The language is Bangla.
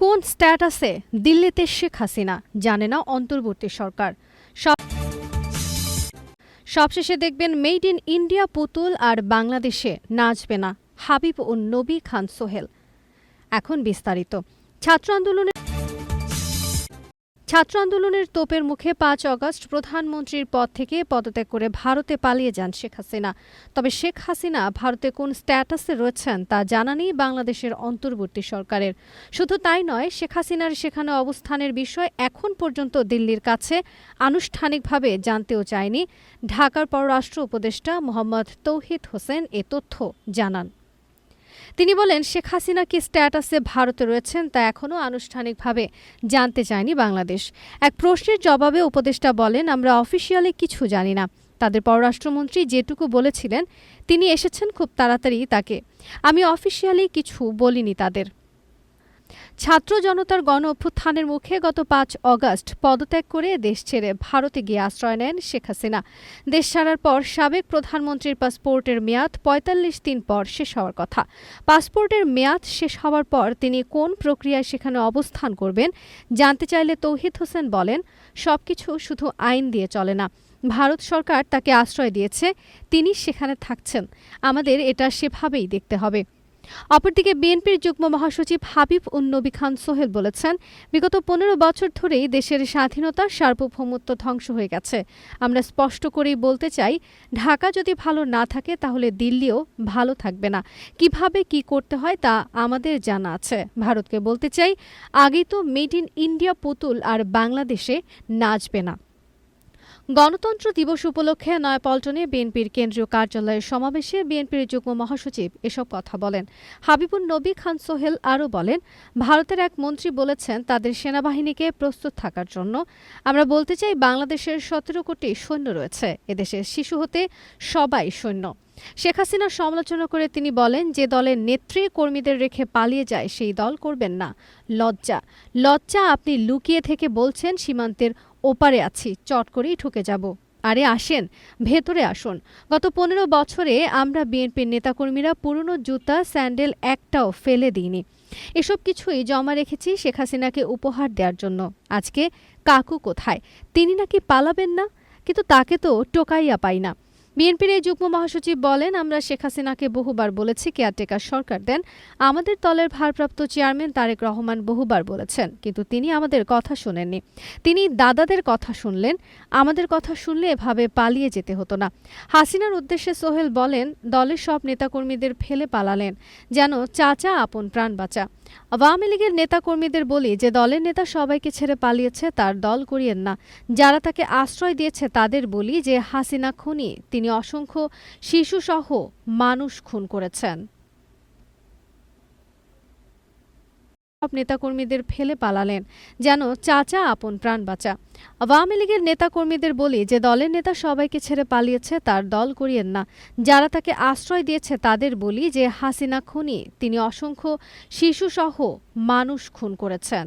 কোন স্ট্যাটাসে দিল্লিতে শেখ হাসিনা জানে না অন্তর্বর্তী সরকার। সবশেষে দেখবেন মেড ইন ইন্ডিয়া পুতুল আর বাংলাদেশে নাচবে না হাবিব ও নবী খান সোহেল। এখন বিস্তারিত। ছাত্র আন্দোলনের তোপের মুখে ৫ অগস্ট প্রধানমন্ত্রীর পদ থেকে পদত্যাগ করে ভারতে পালিয়ে যান শেখ হাসিনা। তবে শেখ হাসিনা ভারতে কোন স্ট্যাটাসে রয়েছেন তা জানা নেই বাংলাদেশের অন্তর্বর্তী সরকারের। শুধু তাই নয়, শেখ হাসিনার সেখানে অবস্থানের বিষয় এখন পর্যন্ত দিল্লির কাছে আনুষ্ঠানিকভাবে জানতেও চায়নি। ঢাকার পররাষ্ট্র উপদেষ্টা মোহাম্মদ তৌহিদ হোসেন এ তথ্য জানান। তিনি বলেন, শেখ হাসিনা কি স্ট্যাটাসে ভারতে রয়েছেন তা এখনও আনুষ্ঠানিকভাবে জানতে চায়নি বাংলাদেশ। এক প্রশ্নের জবাবে উপদেষ্টা বলেন, আমরা অফিসিয়ালি কিছু জানি না। তাদের পররাষ্ট্রমন্ত্রী যেটুকু বলেছিলেন তিনি এসেছেন খুব তাড়াতাড়ি তাকে। আমি অফিসিয়ালি কিছু বলিনি তাদের। ছাত্র জনতার গণ অভ্যুত্থানের মুখে গত ৫ অগস্ট পদত্যাগ করে দেশ ছেড়ে ভারতে গিয়ে আশ্রয় নেন শেখ হাসিনা। দেশ ছাড়ার পর সাবেক প্রধানমন্ত্রীর পাসপোর্টের মেয়াদ ৪৫ দিন পর শেষ হওয়ার কথা। পাসপোর্টের মেয়াদ শেষ হওয়ার পর তিনি কোন প্রক্রিয়ায় সেখানে অবস্থান করবেন জানতে চাইলে তৌহিদ হোসেন বলেন, সবকিছু শুধু আইন দিয়ে চলে না। ভারত সরকার তাকে আশ্রয় দিয়েছে, তিনি সেখানে থাকছেন। আমাদের এটা সেভাবেই দেখতে হবে। অপরদিকে বিএনপির যুগ্ম মহাসচিব হাবিব উন নবী খান সোহেল বলেছেন, বিগত ১৫ বছর ধরেই দেশের স্বাধীনতা সার্বভৌমত্ব ধ্বংস হয়ে গেছে। আমরা স্পষ্ট করেই বলতে চাই, ঢাকা যদি ভালো না থাকে তাহলে দিল্লিও ভালো থাকবে না। কিভাবে কি করতে হয় তা আমাদের জানা আছে। ভারতকে বলতে চাই, আগেই তো মেড ইন ইন্ডিয়া পুতুল আর বাংলাদেশে নাচবে না। গণতন্ত্র দিবস উপলক্ষে নয়াপল্টনে বিএনপির কেন্দ্রীয় কার্যালয়ের সমাবেশে বিএনপির যুগ্ম মহাসচিব এসব কথা বলেন। হাবিবুন নবী খান সোহেল আরও বলেন, ভারতের এক মন্ত্রী বলেছেন তাদের সেনাবাহিনীকে প্রস্তুত থাকার জন্য। আমরা বলতে চাই, বাংলাদেশের ১৭ কোটি সৈন্য রয়েছে, এদেশের শিশু হতে সবাই সৈন্য। শেখ হাসিনার সমালোচনা করে তিনি বলেন, যে দলের নেত্রী কর্মীদের রেখে পালিয়ে যায় সেই দল করবেন না। লজ্জা আপনি লুকিয়ে থেকে বলছেন সীমান্তের ওপারে আছি, চট করেই ঢুকে যাব। আরে আসেন, ভেতরে আসুন। গত ১৫ বছরে আমরা বিএনপির নেতাকর্মীরা পুরনো জুতা স্যান্ডেল একটাও ফেলে দিইনি। এসব কিছুই জমা রেখেছি শেখ হাসিনাকে উপহার দেওয়ার জন্য। আজকে কাকু কোথায়? তিনি নাকি পালাবেন না, কিন্তু তাকে তো টোকাইয়া পাই না। বিএনপির এই যুগ্ম মহাসচিব বলেন, আমরা শেখ হাসিনাকে বহুবার বলেছি কেয়ারটেকার সরকার দেন। আমাদের দলের ভারপ্রাপ্ত চেয়ারম্যান তারেক রহমান বহুবার বলেছেন, কিন্তু তিনি আমাদের কথা শোনেননি। তিনি দাদাদের কথা শুনলেন, আমাদের কথা শুনলে এভাবে পালিয়ে যেতে হতো না। হাসিনার উদ্দেশ্যে সোহেল বলেন, দলের সব নেতাকর্মীদের ফেলে পালালেন, যেন চাচা আপন প্রাণ বাঁচা। আওয়ামী লীগের নেতাকর্মীদের বলি, যে দলের নেতা সবাইকে ছেড়ে পালিয়েছে তার দল করিয়েন না। যারা তাকে আশ্রয় দিয়েছে তাদের বলি যে হাসিনা খুনি, তিনি অসংখ্য শিশুসহ মানুষ খুন করেছেন। সব নেতাকর্মীদের ফেলে পালালেন, যেন চাচা আপন প্রাণ বাঁচা। আওয়ামী লীগের নেতাকর্মীদের বলি, যে দলের নেতা সবাইকে ছেড়ে পালিয়েছে তার দল করিয়েন না। যারা তাকে আশ্রয় দিয়েছে তাদের বলি যে হাসিনা খুনি, তিনি অসংখ্য শিশুসহ মানুষ খুন করেছেন।